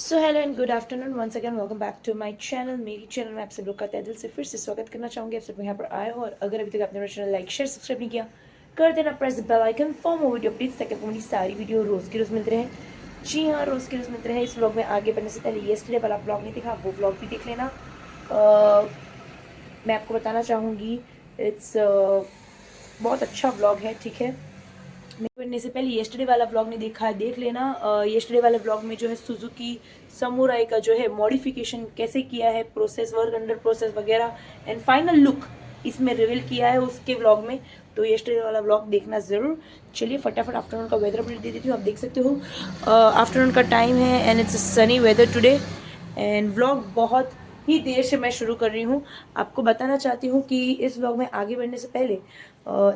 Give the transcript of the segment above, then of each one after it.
So hello and good afternoon once again welcome back to my channel. मेरी channel में आप सब लोग का तहे दिल से फिर से स्वागत करना चाहूँगी। आप सब यहाँ पर आए हो और अगर अभी तक आपने मेरा चैनल लाइक शेयर सब्सक्राइब नहीं किया कर देना, press the bell icon for more video updates ताकि आपको मेरी सारी वीडियो रोज़ की रोज़ मिलते रहे। जी हाँ, रोज़ की रोज़ मिलते रहे। इस व्लॉग में आगे बढ़ने से पहले येस्टरडे वाला व्लॉग नहीं देखा, वो व्लॉग भी देख लेना। मैं आपको बताना चाहूँगी इट्स बहुत अच्छा व्लॉग है, ठीक है। बनने से पहले येस्टरडे वाला व्लॉग नहीं देखा है, देख लेना। येस्टरडे वाले व्लॉग में जो है सुजुकी समुराई का जो है मॉडिफिकेशन कैसे किया है, प्रोसेस, वर्क अंडर प्रोसेस वगैरह एंड फाइनल लुक इसमें रिवील किया है उसके व्लॉग में। तो येस्टरडे वाला व्लॉग देखना ज़रूर। चलिए फटाफट आफ्टरनून का वेदर अपडेट दे देती हूँ। आप देख सकते हो आफ्टरनून का टाइम है and it's sunny weather today and vlog बहुत ही देर से मैं शुरू कर रही हूँ। आपको बताना चाहती हूँ कि इस व्लॉग में आगे बढ़ने से पहले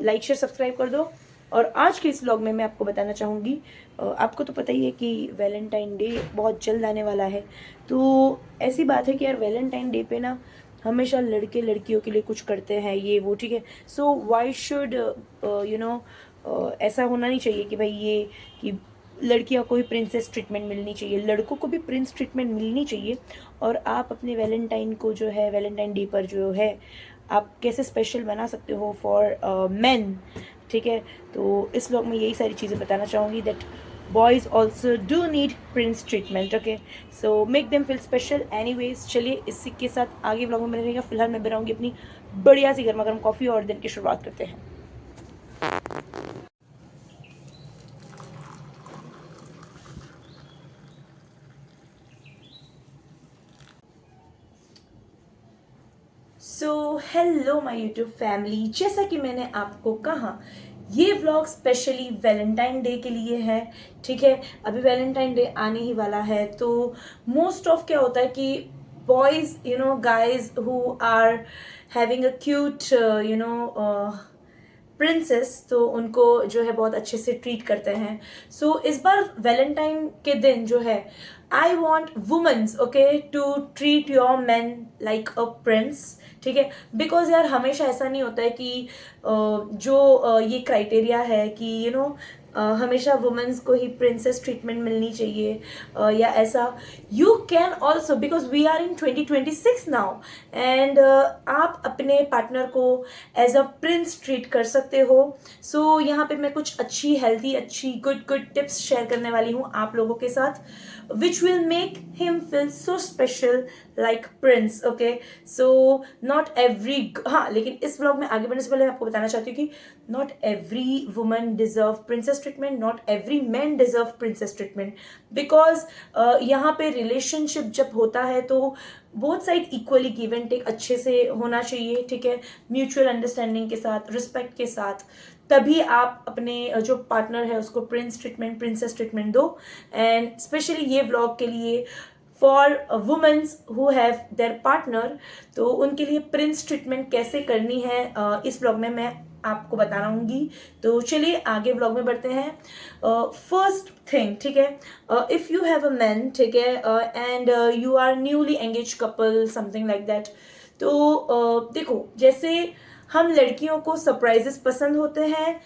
लाइक शेयर सब्सक्राइब कर दो। और आज के इस व्लॉग में मैं आपको बताना चाहूँगी, आपको तो पता ही है कि वैलेंटाइन डे बहुत जल्द आने वाला है। तो ऐसी बात है कि यार वैलेंटाइन डे पे ना हमेशा लड़के लड़कियों के लिए कुछ करते हैं, ये वो, ठीक है। सो वाई शुड यू नो ऐसा होना नहीं चाहिए कि भाई ये कि लड़कियों को भी प्रिंसेस ट्रीटमेंट मिलनी चाहिए, लड़कों को भी प्रिंस ट्रीटमेंट मिलनी चाहिए। और आप अपने वैलेंटाइन को जो है वैलेंटाइन डे पर जो है आप कैसे स्पेशल बना सकते हो फॉर मेन, ठीक है। तो इस व्लॉग में यही सारी चीज़ें बताना चाहूँगी that boys also do need Prince treatment, okay. So make them feel special. Anyways चलिए इसी के साथ आगे व्लॉग में बने रहेगा। फिलहाल मैं बनाऊँगी अपनी बढ़िया सी गर्मा गर्म कॉफ़ी और दिन की शुरुआत करते हैं। So hello my YouTube family, जैसा कि मैंने आपको कहा ये व्लॉग स्पेशली वैलेंटाइन डे के लिए है, ठीक है। अभी वैलेंटाइन डे आने ही वाला है। तो मोस्ट ऑफ क्या होता है कि boys guys who are having a cute princess, तो उनको जो है बहुत अच्छे से ट्रीट करते हैं। सो इस बार वैलेंटाइन के दिन जो है I want womens, okay, to treat your man like a prince, ठीक है। बिकॉज यार हमेशा ऐसा नहीं होता है कि ये क्राइटेरिया है कि हमेशा वुमेन्स को ही प्रिंसेस ट्रीटमेंट मिलनी चाहिए, या ऐसा। You can also, because we are in 2026 now and आप अपने पार्टनर को एज अ प्रिंस ट्रीट कर सकते हो। सो यहाँ पे मैं कुछ अच्छी हेल्थी अच्छी गुड गुड टिप्स शेयर करने वाली हूँ आप लोगों के साथ, which will make him feel so special like prince, okay। so not every, हाँ, लेकिन इस व्लॉग में आगे बढ़ने से पहले मैं आपको बताना चाहती हूँ कि not every woman deserve princess treatment, not every man deserve princess treatment, because यहाँ पे रिलेशनशिप जब होता है तो both side equally give and take अच्छे से होना चाहिए, ठीक है। म्यूचुअल अंडरस्टैंडिंग के साथ, रिस्पेक्ट के साथ, तभी आप अपने जो पार्टनर है उसको प्रिंस ट्रीटमेंट, प्रिंसेस ट्रीटमेंट दो। एंड स्पेशली ये व्लॉग के लिए for womens who have their partner, तो उनके लिए प्रिंस ट्रीटमेंट कैसे करनी है इस व्लॉग में मैं आपको बताऊंगी। तो चलिए आगे व्लॉग में बढ़ते हैं। फर्स्ट थिंग, ठीक है, if you have a man, ठीक है, and you are newly engage couple something like that, तो देखो, जैसे हम लड़कियों को सरप्राइजेस पसंद होते हैं,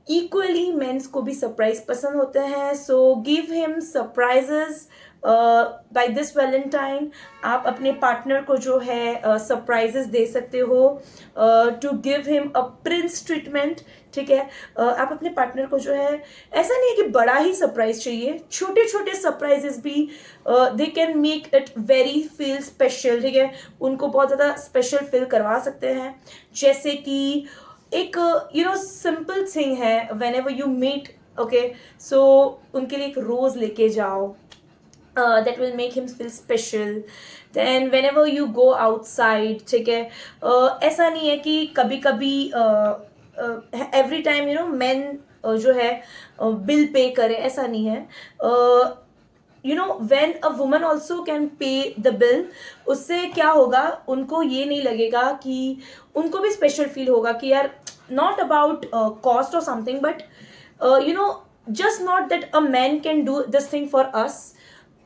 इक्वली मेंस को भी सरप्राइज पसंद होते हैं। So give him surprises by this Valentine. आप अपने पार्टनर को जो है सरप्राइजेस दे सकते हो to give him a prince treatment, ठीक है। आप अपने पार्टनर को जो है, ऐसा नहीं है कि बड़ा ही सरप्राइज चाहिए, छोटे छोटे सरप्राइजेस भी they can make it very feel special, ठीक है। उनको बहुत ज़्यादा स्पेशल फील करवा सकते हैं। जैसे कि एक सिंपल थिंग है, whenever you meet, okay, so उनके लिए एक रोज लेके जाओ, that will make him feel special. Then whenever you go outside, ठीक है, ऐसा नहीं है कि कभी कभी एवरी टाइम मैन जो है बिल पे करे, ऐसा नहीं है। When a woman also can pay the bill, उससे क्या होगा, उनको ये नहीं लगेगा कि, उनको भी स्पेशल फील होगा कि यार नॉट अबाउट कॉस्ट और something, but just not that a man can do this thing for us,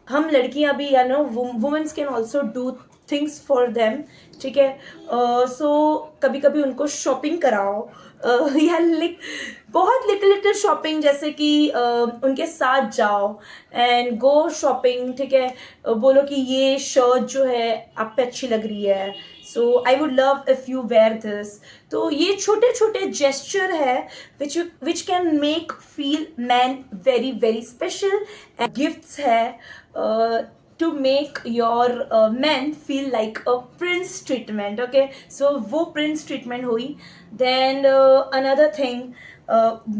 हम लड़कियां भी, womens can also do things for them, ठीक है। सो कभी कभी उनको शॉपिंग कराओ, या लाइक बहुत लिटिल लिटिल शॉपिंग, जैसे कि उनके साथ जाओ एंड गो शॉपिंग, ठीक है। बोलो कि ये शर्ट जो है आप पे अच्छी लग रही है, so I would love if you wear this. तो ये छोटे छोटे जेस्चर है which can make feel man very very special. Gifts है to make your man feel like a prince treatment, okay. So वो प्रिंस ट्रीटमेंट हुई। Then another thing,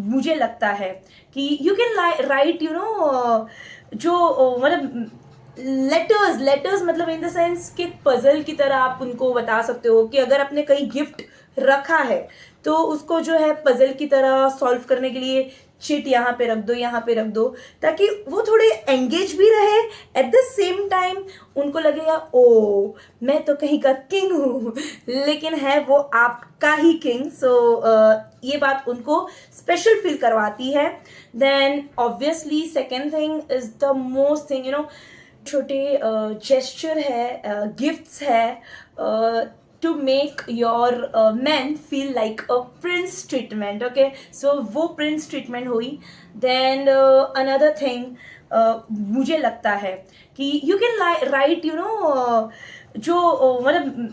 मुझे लगता है कि you can write you know जो मतलब लेटर्स मतलब इन द सेंस कि पजल की तरह आप उनको बता सकते हो कि अगर आपने कहीं गिफ्ट रखा है तो उसको जो है पजल की तरह सॉल्व करने के लिए चिट यहाँ पे रख दो, यहाँ पे रख दो, ताकि वो थोड़े एंगेज भी रहे। एट द सेम टाइम उनको लगेगा ओ मैं तो कहीं का किंग हूँ, लेकिन है वो आपका ही किंग। सो ये बात उनको स्पेशल फील करवाती है। Then obviously second thing is the most thing, you know, छोटे जेस्चर है, गिफ्ट्स है to make your man feel like a prince treatment, okay. So वो प्रिंस ट्रीटमेंट हुई। देन अनदर थिंग, मुझे लगता है कि you can write you know जो मतलब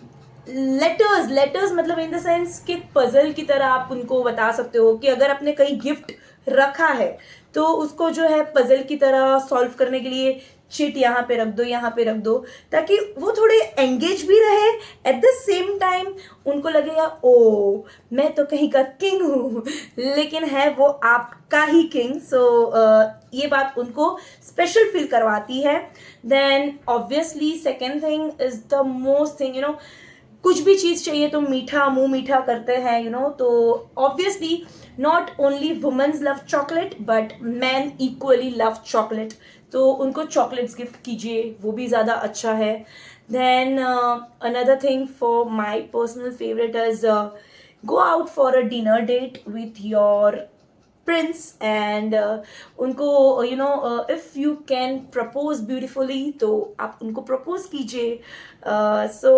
लेटर्स मतलब इन द सेंस कि पजल की तरह आप उनको बता सकते हो कि अगर आपने कहीं गिफ्ट रखा है तो उसको जो है पजल की तरह सॉल्व करने के लिए चिट यहाँ पे रख दो, यहाँ पे रख दो, ताकि वो थोड़े एंगेज भी रहे। एट द सेम टाइम उनको लगेगा ओ मैं तो कहीं का किंग हूँ, लेकिन है वो आपका ही किंग। सो ये बात उनको स्पेशल फील करवाती है। Then obviously second thing is the most thing, you know, कुछ भी चीज़ चाहिए तो मीठा मुंह मीठा करते हैं, यू नो। तो obviously not only womens love chocolate but man equally love chocolate, तो उनको चॉकलेट्स गिफ्ट कीजिए, वो भी ज़्यादा अच्छा है। Then another thing for my personal favourite is go out for a dinner date with your prince and उनको you know if you can propose beautifully तो आप उनको प्रपोज कीजिए। सो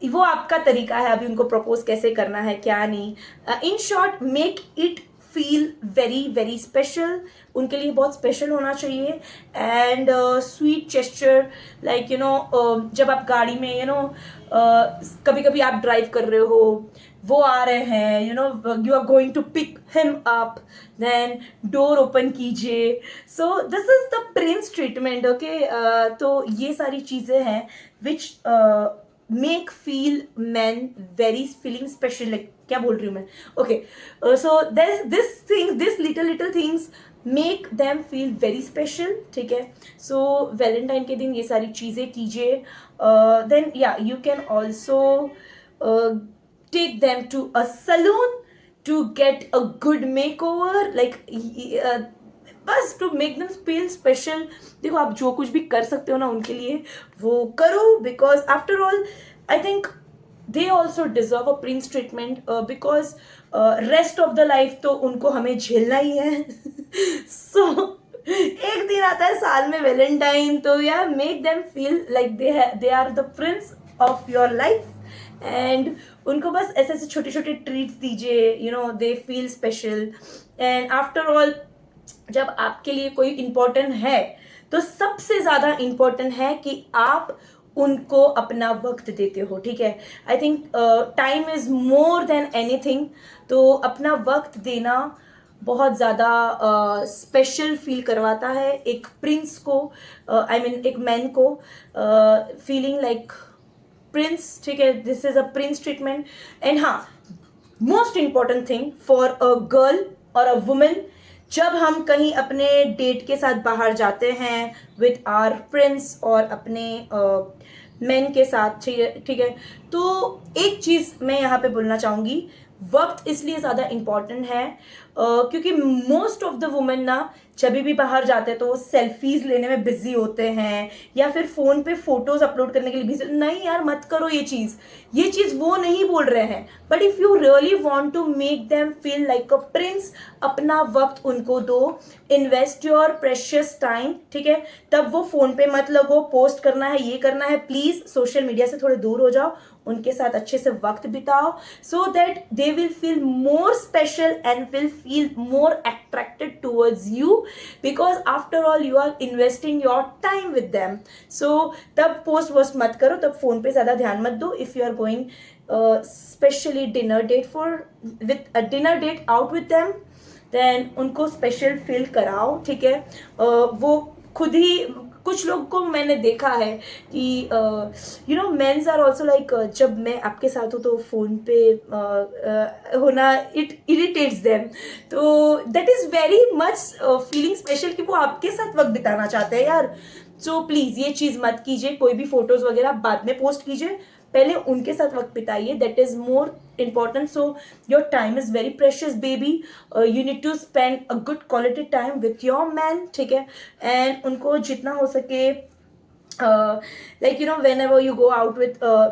वो आपका तरीका है अभी उनको प्रपोज कैसे करना है क्या नहीं। In short make it feel very very special, उनके लिए बहुत स्पेशल होना चाहिए। And sweet gesture like you no, जब आप गाड़ी में यू नो कभी कभी आप ड्राइव कर रहे हो, वो आ रहे हैं, you know you are going to pick him up, then door open कीजिए। So this is the prince treatment, okay. तो ये सारी चीज़ें हैं which make feel man very feeling special, like क्या बोल रही हूँ मैं, okay. So this little little things make them feel very special, ठीक है। सो वैलेंटाइन के दिन ये सारी चीज़ें कीजिए। देन या you can also take them to a salon to get a good makeover, like बस to make them feel special. देखो आप जो कुछ भी कर सकते हो ना उनके लिए वो करो, because after all I think they also deserve a prince treatment, because rest of the life तो उनको हमें झेलना ही है। सो एक दिन आता है साल में वैलेंटाइन, तो या make them feel like they are the prince of your life and उनको बस ऐसे ऐसे छोटे छोटे ट्रीट्स दीजिए, you know they feel special. And after all जब आपके लिए कोई इम्पोर्टेंट है तो सबसे ज़्यादा इम्पोर्टेंट है कि आप उनको अपना वक्त देते हो, ठीक है। I think time is more than anything, तो अपना वक्त देना बहुत ज़्यादा स्पेशल फील करवाता है एक प्रिंस को, आई मीन एक मैन को, फीलिंग लाइक प्रिंस, ठीक है। This is a prince treatment. And हाँ, most important thing for a girl और अ वुमेन, जब हम कहीं अपने डेट के साथ बाहर जाते हैं विथ आवर फ्रेंड्स और अपने मेन के साथ, ठीक है, तो एक चीज़ मैं यहाँ पे बोलना चाहूँगी, वक्त इसलिए ज़्यादा इम्पॉर्टेंट है क्योंकि मोस्ट ऑफ द वुमेन ना जब भी बाहर जाते हैं तो सेल्फीज लेने में बिजी होते हैं या फिर फोन पे फोटोज अपलोड करने के लिए बिजी। नहीं यार, मत करो ये चीज वो नहीं बोल रहे हैं, but if you really want to make them feel like a prince, अपना वक्त उनको दो, इन्वेस्ट योर प्रेशियस टाइम, ठीक है। तब वो फोन पे मत लगो, पोस्ट करना है, ये करना है, प्लीज सोशल मीडिया से थोड़े दूर हो जाओ, उनके साथ अच्छे से वक्त बिताओ, so that they will feel more special and will feel more attracted towards you, because after all you are investing your time with them. So तब पोस्ट वोस्ट मत करो, तब फोन पे ज्यादा ध्यान मत दो। If you are going specially dinner date out with them, then उनको स्पेशल फील कराओ, ठीक है। वो खुद ही, कुछ लोग को मैंने देखा है कि you know mens are also like, जब मैं आपके साथ हूँ तो फोन पे होना इट इरिटेट्स देम, तो that is very much feeling special कि वो आपके साथ वक्त बिताना चाहते हैं यार। सो प्लीज ये चीज मत कीजिए, कोई भी फोटोज वगैरह बाद में पोस्ट कीजिए, पहले उनके साथ वक्त बिताइए, that is more important. So your time is very precious baby, you need to spend a good quality time with your man, ठीक है। and उनको जितना हो सके like you know whenever you go out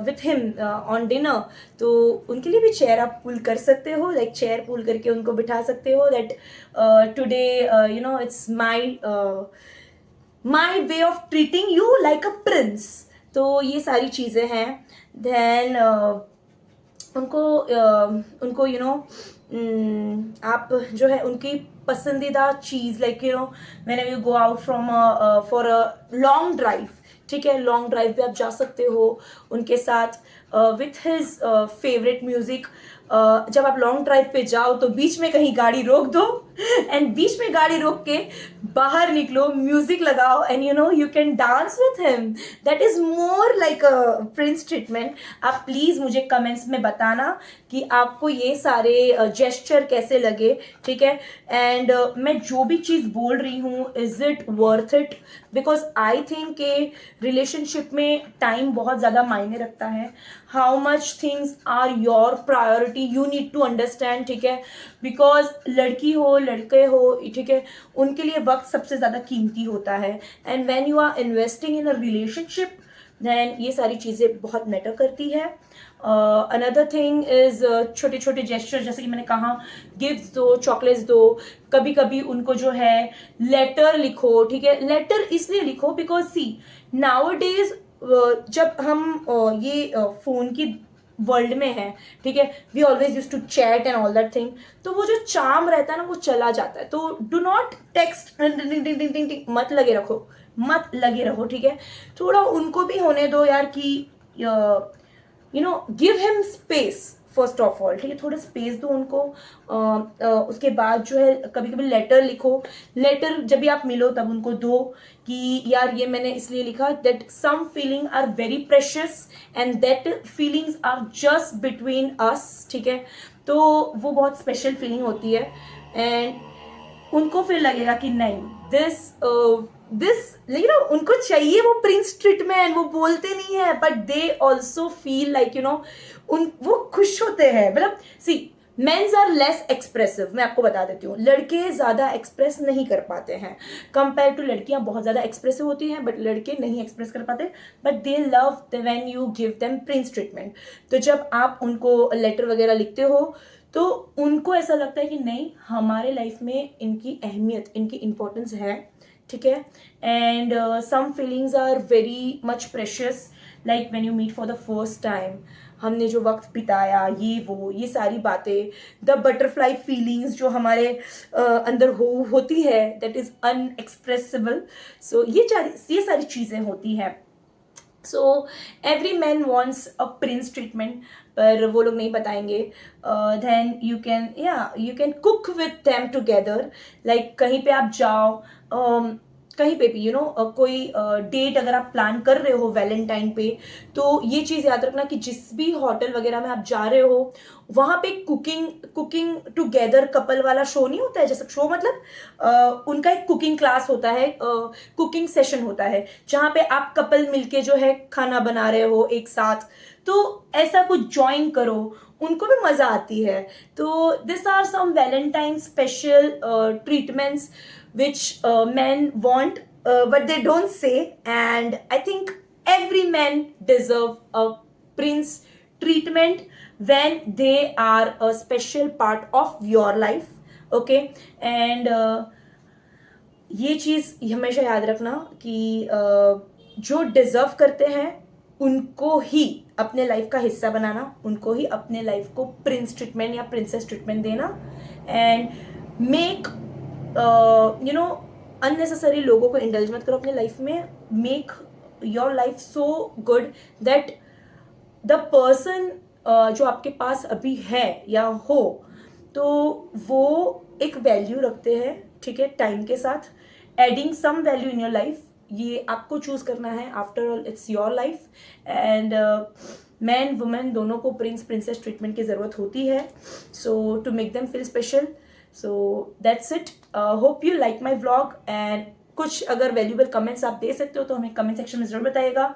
with him on dinner, तो उनके लिए भी चेयर आप पुल कर सकते हो, like चेयर पुल करके उनको बिठा सकते हो, that today you know it's my way of treating you like a prince। तो ये सारी चीज़ें हैं। then उनको यू नो आप जो है उनकी पसंदीदा चीज़, like you know whenever you go out from for a long drive, ठीक है, लॉन्ग ड्राइव पे आप जा सकते हो उनके साथ विथ हिज फेवरेट म्यूजिक। जब आप लॉन्ग ड्राइव पे जाओ तो बीच में कहीं गाड़ी रोक दो एंड बीच में गाड़ी रोक के बाहर निकलो, म्यूजिक लगाओ and you know you can dance with him, that is more like a prince treatment. आप प्लीज मुझे कमेंट्स में बताना कि आपको ये सारे जेस्चर कैसे लगे, ठीक है। एंड मैं जो भी चीज़ बोल रही हूँ, is it worth it, because I think के रिलेशनशिप में टाइम बहुत ज़्यादा मायने रखता है। How much things are your priority, you need to understand, ठीक है। बिकॉज लड़की हो लड़के हो, ठीक है, उनके लिए वक्त सबसे ज़्यादा कीमती होता है। And when you are investing in a relationship, then ये सारी चीज़ें बहुत मैटर करती है। अनदर थिंग इज छोटे छोटे जेस्चर, जैसे कि मैंने कहा, गिफ्ट्स दो, चॉकलेट्स दो, कभी कभी उनको जो है लेटर लिखो, ठीक है। लेटर इसलिए लिखो बिकॉज सी नाउ डेज जब हम ये फोन की वर्ल्ड में है, ठीक है, we always use to chat and all that thing, तो वो जो चार्म रहता है ना वो चला जाता है। तो डू नॉट टेक्स्ट, मत लगे रहो, ठीक है। थोड़ा उनको भी होने दो यार कि you know give him space first of all, ठीक है, थोड़ा स्पेस दो उनको। उसके बाद जो है कभी कभी लेटर लिखो, लेटर जब भी आप मिलो तब उनको दो कि यार ये मैंने इसलिए लिखा, that some feeling are very precious and that feelings are just between us, ठीक है। तो वो बहुत स्पेशल फीलिंग होती है एंड उनको फिर लगेगा कि नहीं दिस यू नो उनको चाहिए वो प्रिंस ट्रीटमेंट, वो बोलते नहीं है but they also feel like you know वो खुश होते हैं। मतलब see mens are less expressive, मैं आपको बता देती हूँ, लड़के ज़्यादा एक्सप्रेस नहीं कर पाते हैं कंपेयर टू लड़कियाँ बहुत ज़्यादा एक्सप्रेसिव होती हैं, बट लड़के नहीं एक्सप्रेस कर पाते, but they love when you give them Prince treatment. तो जब आप उनको लेटर वगैरह लिखते हो तो उनको ऐसा लगता है कि नहीं, हमारे लाइफ में इनकी अहमियत, इनकी इम्पोर्टेंस है, ठीक है। And some feelings are very much precious, like when you meet for the first time, हमने जो वक्त बिताया, ये सारी बातें, द बटरफ्लाई फीलिंग्स जो हमारे अंदर होती है, दैट इज अनएक्सप्रेसिबल। सो ये सारी चीज़ें होती हैं। So every man wants a prince treatment, पर वो लोग नहीं बताएंगे। Then you can cook with them together, like कहीं पे आप जाओ, कहीं पे भी यू नो कोई डेट अगर आप प्लान कर रहे हो वैलेंटाइन पे, तो ये चीज़ याद रखना कि जिस भी होटल वगैरह में आप जा रहे हो वहाँ पे कुकिंग टुगेदर कपल वाला शो नहीं होता है, जैसे शो मतलब उनका एक कुकिंग क्लास होता है, कुकिंग सेशन होता है जहाँ पे आप कपल मिलके जो है खाना बना रहे हो एक साथ, तो ऐसा कुछ ज्वाइन करो, उनको भी मज़ा आती है. तो this are some Valentine special treatments which men want but they don't say, and I think every man deserve a prince treatment when they are a special part of your life. Okay, and ये चीज़ हमेशा याद रखना कि जो deserve करते हैं उनको ही अपने लाइफ का हिस्सा बनाना, उनको ही अपने लाइफ को प्रिंस ट्रीटमेंट या प्रिंसेस ट्रीटमेंट देना, and make you know unnecessary लोगों को इंडल्ज मत करो अपने लाइफ में. Make your life so good that the person जो आपके पास अभी है या हो, तो वो एक वैल्यू रखते हैं, ठीक है, टाइम के साथ adding some value in your life. ये आपको चूज करना है. After all it's your life, and man women दोनों को प्रिंस प्रिंसेस ट्रीटमेंट की ज़रूरत होती है, so to make them feel special. So that's it. Hope you like my vlog, and कुछ अगर वैल्यूबल कमेंट्स आप दे सकते हो तो हमें कमेंट सेक्शन में ज़रूर बताइएगा.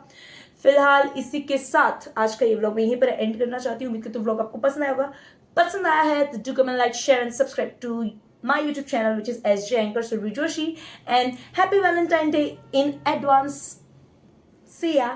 फिलहाल इसी के साथ आज का ये व्लॉग मैं यहीं पर एंड करना चाहती हूँ. उम्मीद करती हूँ व्लॉग आपको पसंद आया होगा. पसंद आया है तो do comment, like, share and subscribe to my YouTube channel, which is SJ Anchor Survi Joshi, and happy Valentine Day in advance. See ya.